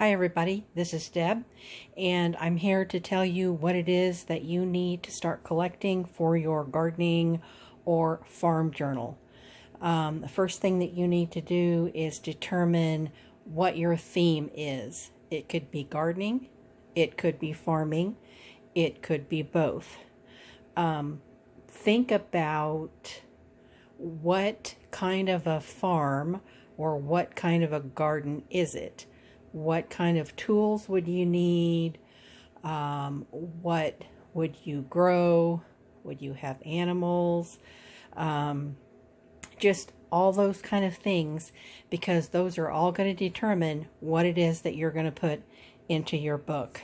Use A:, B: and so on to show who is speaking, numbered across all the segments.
A: Hi everybody, this is Deb, and I'm here to tell you what it is that you need to start collecting for your gardening or farm journal. The first thing that you need to do is determine what your theme is. It could be gardening, it could be farming, it could be both. Think about what kind of a farm or what kind of a garden is it? What kind of tools would you need? What would you grow? Would you have animals? Just all those kind of things, because those are all going to determine what it is that you're going to put into your book.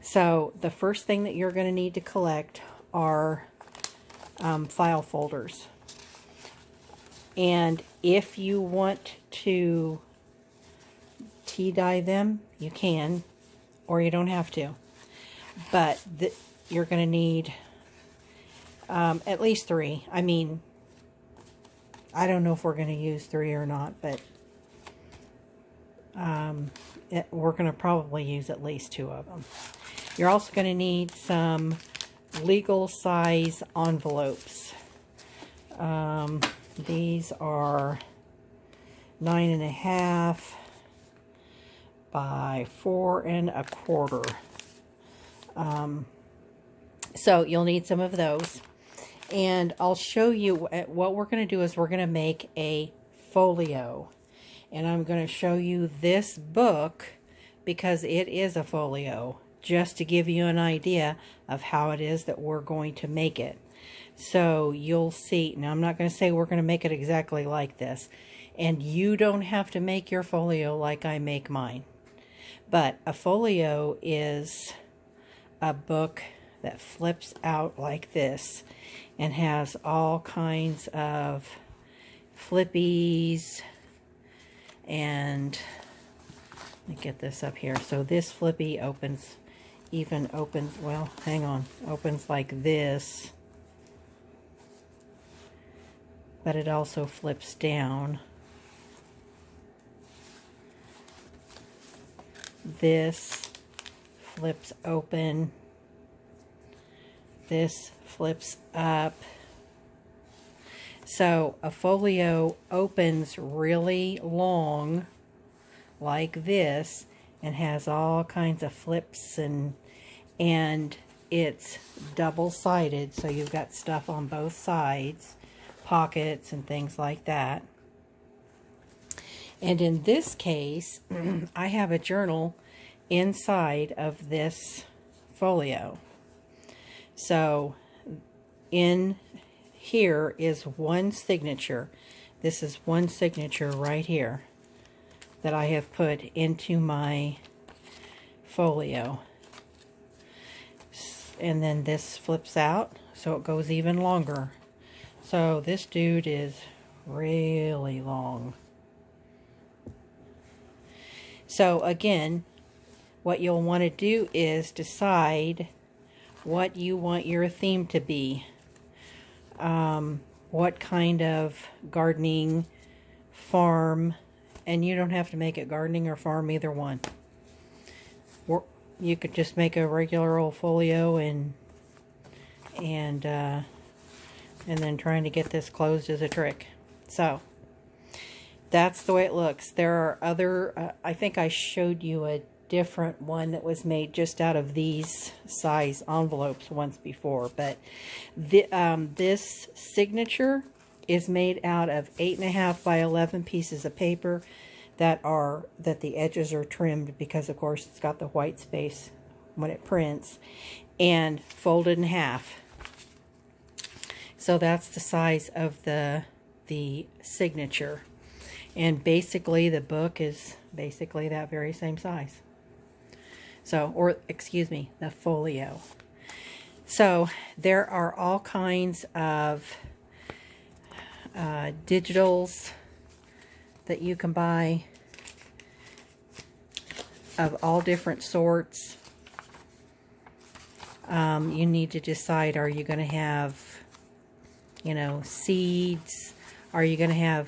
A: So the first thing that you're going to need to collect are file folders. And if you want to tea dye them, you can, or you don't have to. But you're going to need at least 3. I mean, I don't know if we're going to use 3 or not, but we're going to probably use at least 2 of them. You're also going to need some legal size envelopes. These are 9.5 by 4 1/4. So you'll need some of those, and I'll show you what we're going to do is we're going to make a folio, and I'm going to show you this book because it is a folio, just to give you an idea of how it is that we're going to make it. So you'll see. Now I'm not going to say we're going to make it exactly like this, and you don't have to make your folio like I make mine. But a folio is a book that flips out like this and has all kinds of flippies. And let me get this up here. So this flippy opens, well, hang on, opens like this. But it also flips down. This flips open. This flips up. So a folio opens really long like this and has all kinds of flips, and it's double-sided, so you've got stuff on both sides, pockets and things like that. And in this case, I have a journal inside of this folio. So in here is one signature. This is one signature right here that I have put into my folio. And then this flips out, so it goes even longer. So this dude is really long. So again, what you'll want to do is decide what you want your theme to be. What kind of gardening, farm, and you don't have to make it gardening or farm, either one. Or you could just make a regular old folio and then trying to get this closed is a trick. So that's the way it looks. There are other, I think I showed you a different one that was made just out of these size envelopes once before, but this signature is made out of 8.5 by 11 pieces of paper that the edges are trimmed, because of course it's got the white space when it prints, and folded in half. So that's the size of the signature. And basically the book is basically that very same size. So, or excuse me, the folio. So there are all kinds of digitals that you can buy of all different sorts. You need to decide, are you going to have, seeds? Are you going to have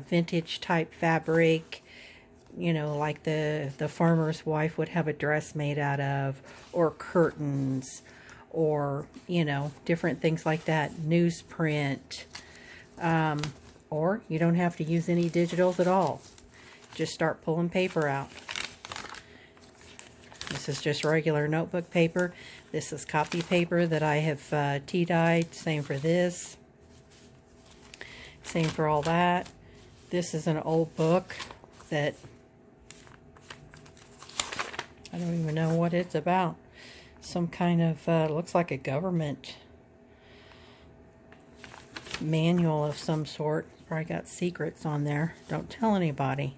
A: vintage type fabric? you know, like the farmer's wife would have a dress made out of, or curtains, or, you know, different things like that, newsprint. Or you don't have to use any digitals at all. Just start pulling paper out. This is just regular notebook paper. This is copy paper that I have tea dyed. Same for this. Same for all that. This is an old book that I don't even know what it's about. Some kind of, looks like a government manual of some sort. Probably got secrets on there. Don't tell anybody.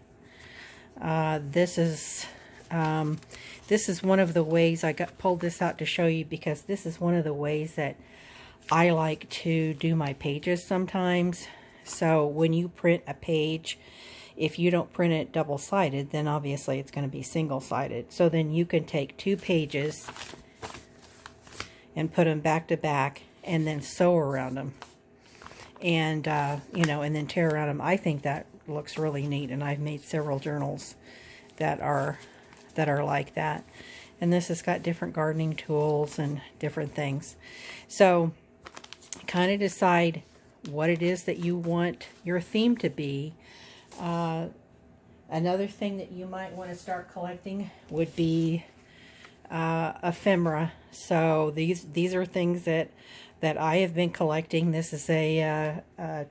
A: This is one of the ways I pulled this out to show you, because this is one of the ways that I like to do my pages sometimes. So when you print a page, if you don't print it double-sided, then obviously it's going to be single-sided. So then you can take 2 pages and put them back to back and then sew around them. And, you know, and then tear around them. I think that looks really neat, and I've made several journals that are like that. And this has got different gardening tools and different things. So kind of decide what it is that you want your theme to be. Another thing that you might want to start collecting would be ephemera. So these are things that I have been collecting. This is a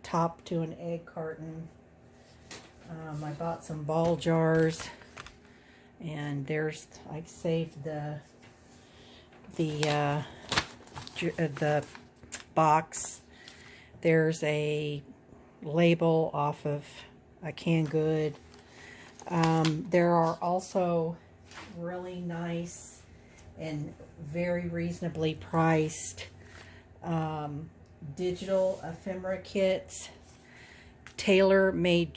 A: top to an egg carton. I bought some ball jars, and there's, I saved the box. There's a label off of a canned good. There are also really nice and very reasonably priced digital ephemera kits. Tailor-made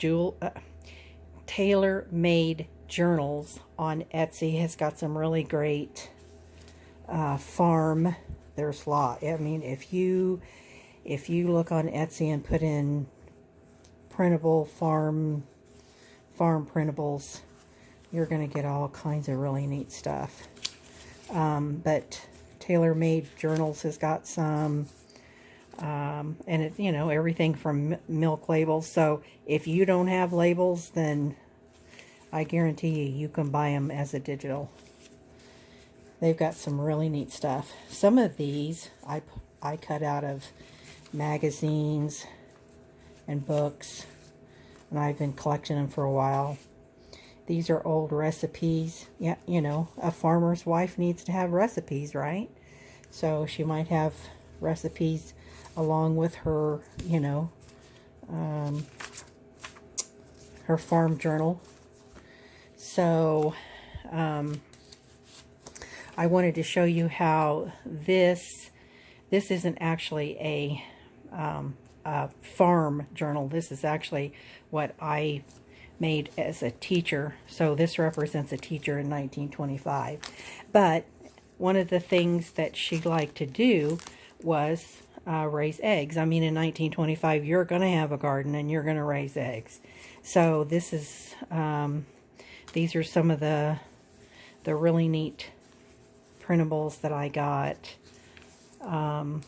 A: journals on Etsy has got some really great farm. There's a lot. I mean, if you look on Etsy and put in printable farm printables, you're going to get all kinds of really neat stuff. But Tailor-Made Journals has got some, and it's, you know, everything from milk labels. So if you don't have labels, then I guarantee you can buy them as a digital. They've got some really neat stuff. Some of these I cut out of magazines and books, and I've been collecting them for a while. These are old recipes. Yeah, you know, a farmer's wife needs to have recipes, right? So she might have recipes along with her, you know, her farm journal. So I wanted to show you how this isn't actually a farm journal. This is actually what I made as a teacher. So this represents a teacher in 1925. But one of the things that she liked to do was raise eggs. I mean, in 1925, you're going to have a garden and you're going to raise eggs. So this is, these are some of the really neat printables that I got and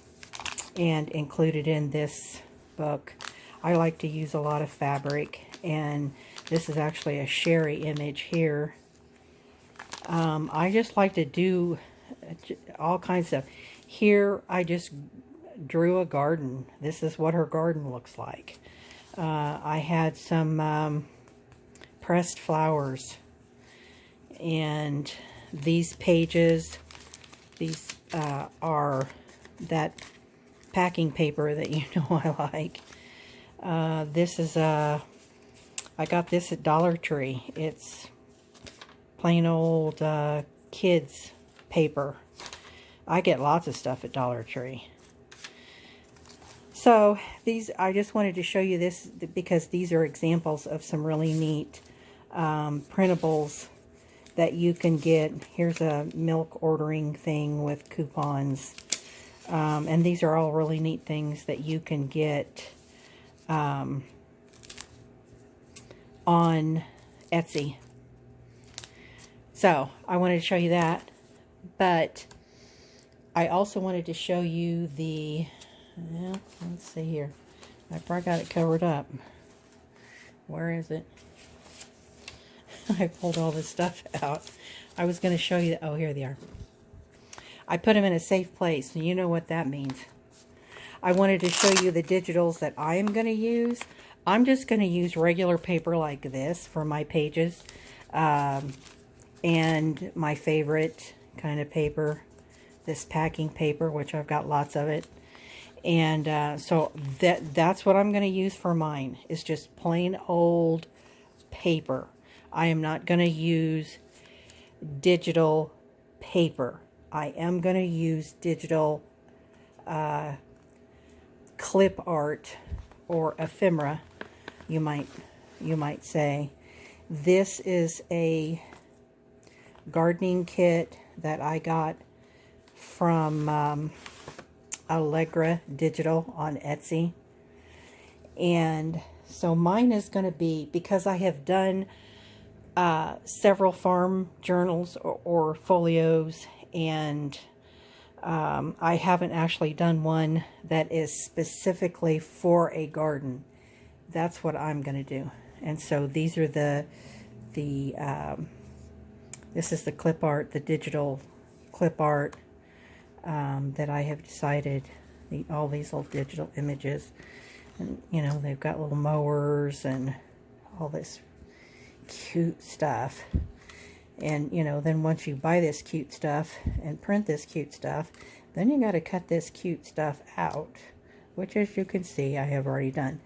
A: included in this book. I like to use a lot of fabric, and this is actually a sherry image here. I just like to do all kinds of stuff. Here I just drew a garden. This is what her garden looks like. I had some pressed flowers, and these pages, these are that packing paper that you know I like. This is I got this at Dollar Tree. It's plain old kids paper. I get lots of stuff at Dollar Tree. So these, I just wanted to show you this because these are examples of some really neat printables that you can get. Here's a milk ordering thing with coupons. And these are all really neat things that you can get on Etsy. So I wanted to show you that, but I also wanted to show you the, well, let's see here. I probably got it covered up. Where is it? I pulled all this stuff out. I was going to show you, oh, here they are. I put them in a safe place, and you know what that means. I wanted to show you the digitals that I am going to use. I'm just going to use regular paper like this for my pages. And my favorite kind of paper, this packing paper, which I've got lots of it. And so that's what I'm going to use for mine. It's just plain old paper. I am not going to use digital paper. I am going to use digital clip art, or ephemera, you might say. This is a gardening kit that I got from Allegra Digital on Etsy. And so mine is going to be, because I have done several farm journals or folios, and I haven't actually done one that is specifically for a garden. That's what I'm going to do. And so these are this is the clip art, the digital clip art that I have decided, all these little digital images. And, you know, they've got little mowers and all this cute stuff. And, you know, then once you buy this cute stuff and print this cute stuff, then you got to cut this cute stuff out, which, as you can see, I have already done.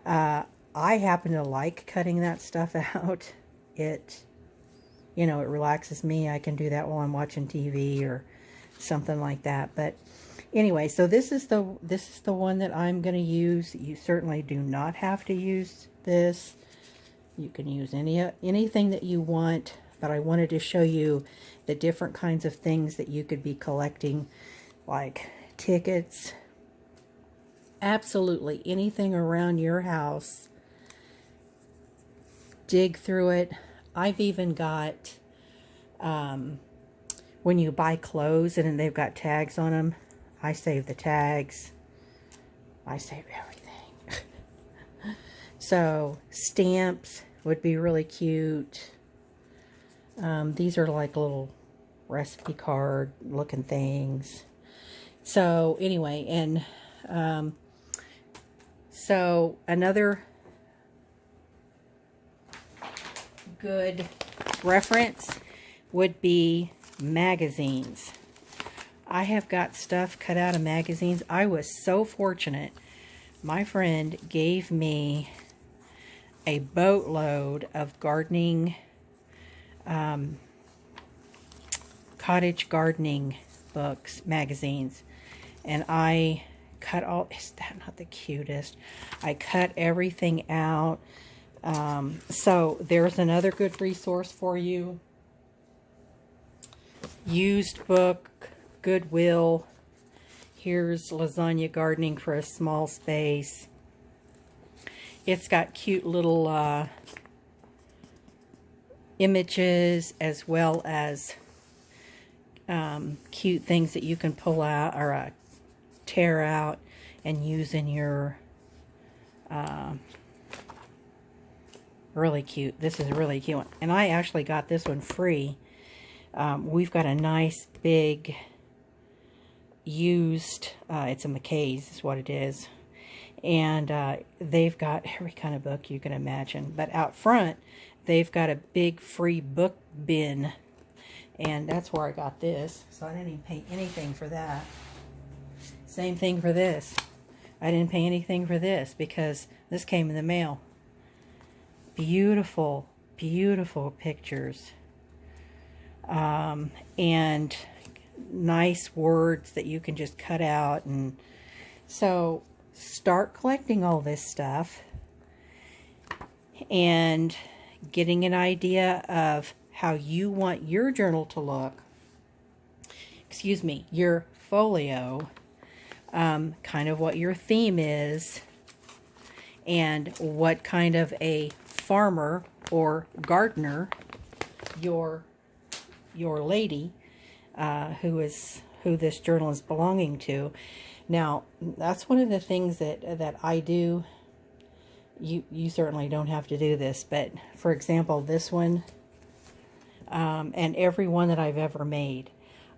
A: I happen to like cutting that stuff out. It, you know, it relaxes me. I can do that while I'm watching TV or something like that. But anyway, so this is the one that I'm going to use. You certainly do not have to use this. You can use anything that you want, but I wanted to show you the different kinds of things that you could be collecting, like tickets, absolutely anything around your house. Dig through it. I've even got, when you buy clothes and they've got tags on them, I save the tags. I save everything. So stamps would be really cute. These are like little recipe card looking things. So anyway, and so another good reference would be magazines. I have got stuff cut out of magazines. I was so fortunate. My friend gave me a boatload of gardening, cottage gardening books, magazines, and I cut all, is that not the cutest? I cut everything out. So there's another good resource for you. Used book, Goodwill. Here's Lasagna Gardening for a Small Space. It's got cute little images, as well as cute things that you can pull out or tear out and use in your really cute. This is a really cute one, and I actually got this one free. We've got a nice big used, it's a McKay's is what it is, and they've got every kind of book you can imagine, but out front they've got a big free book bin, and that's where I got this. So I didn't even pay anything for that. Same thing for this. I didn't pay anything for this because this came in the mail. Beautiful, beautiful pictures. And nice words that you can just cut out. And so start collecting all this stuff and getting an idea of how you want your journal to look. Excuse me, your folio. Kind of what your theme is, and what kind of a farmer or gardener your your lady, who this journal is belonging to. Now, that's one of the things that I do. You certainly don't have to do this, but for example, this one, and every one that I've ever made,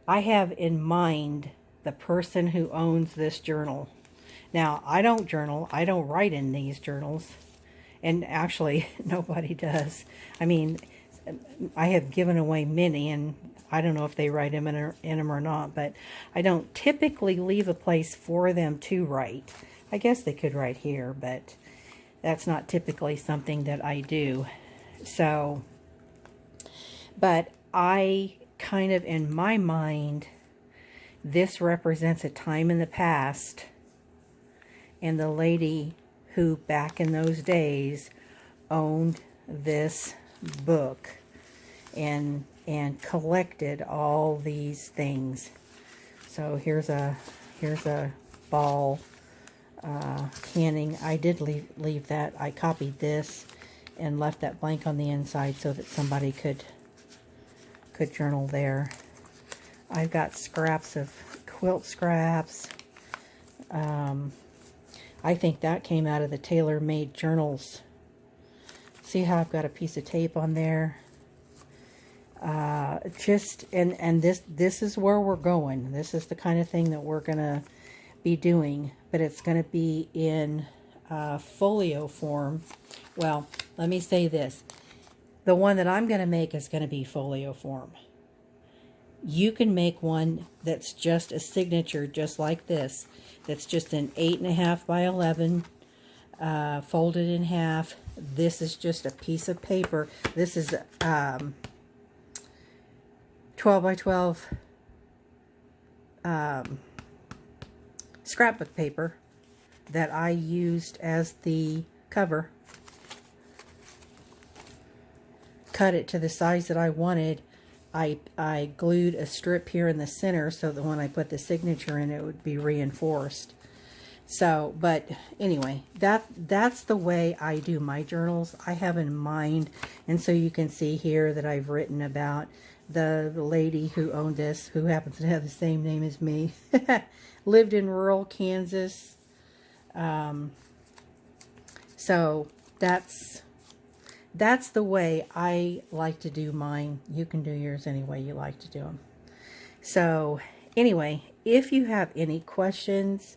A: I have in mind the person who owns this journal. Now, I don't journal. I don't write in these journals. And actually, nobody does. I mean, I have given away many, and I don't know if they write in them or not, but I don't typically leave a place for them to write. I guess they could write here, but that's not typically something that I do. So, but I kind of, in my mind, this represents a time in the past, and the lady who back in those days owned this book and collected all these things. So here's a ball canning. I did leave that. I copied this and left that blank on the inside so that somebody could journal there. I've got scraps of quilt scraps. I think that came out of the tailor-made journals. See how I've got a piece of tape on there? And this is where we're going. This is the kind of thing that we're gonna be doing, but it's gonna be in folio form. Well, let me say this. The one that I'm gonna make is gonna be folio form. You can make one that's just a signature, just like this. That's just an 8.5 by 11, folded in half. This is just a piece of paper. This is 12 by 12 scrapbook paper that I used as the cover. Cut it to the size that I wanted. I glued a strip here in the center so that when I put the signature in, it would be reinforced. So, but anyway, that's the way I do my journals. I have in mind, and so you can see here that I've written about the lady who owned this, who happens to have the same name as me, lived in rural Kansas. So that's the way I like to do mine. You can do yours any way you like to do them. So anyway, if you have any questions,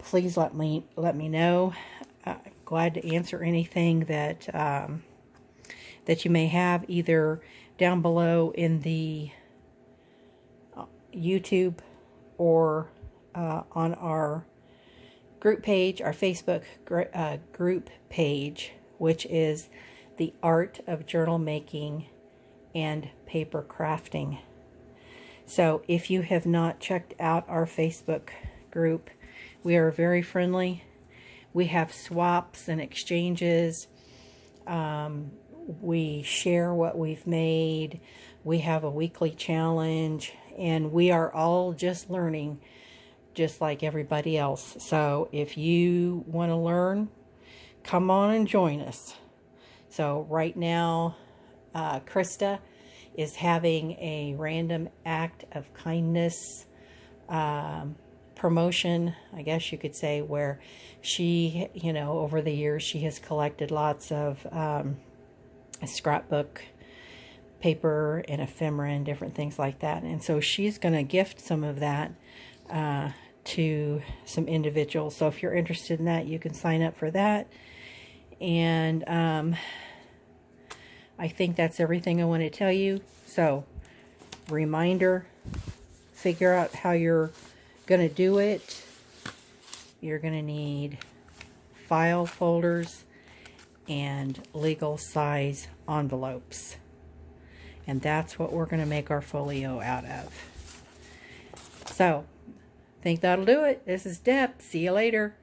A: please let me know. Glad to answer anything that that you may have, either down below in the YouTube or on our group page, our Facebook group page, which is The Art of Journal Making and Paper Crafting. So if you have not checked out our Facebook group, we are very friendly. We have swaps and exchanges. We share what we've made. We have a weekly challenge, and we are all just learning, just like everybody else. So if you want to learn, come on and join us. So right now, Krista is having a random act of kindness promotion, I guess you could say, where she, over the years, she has collected lots of scrapbook paper and ephemera and different things like that. And so she's going to gift some of that to some individuals. So if you're interested in that, you can sign up for that. And I think that's everything I want to tell you. So, reminder, figure out how you're going to do it. You're going to need file folders and legal size envelopes. And that's what we're going to make our folio out of. So, think that'll do it. This is Deb. See you later.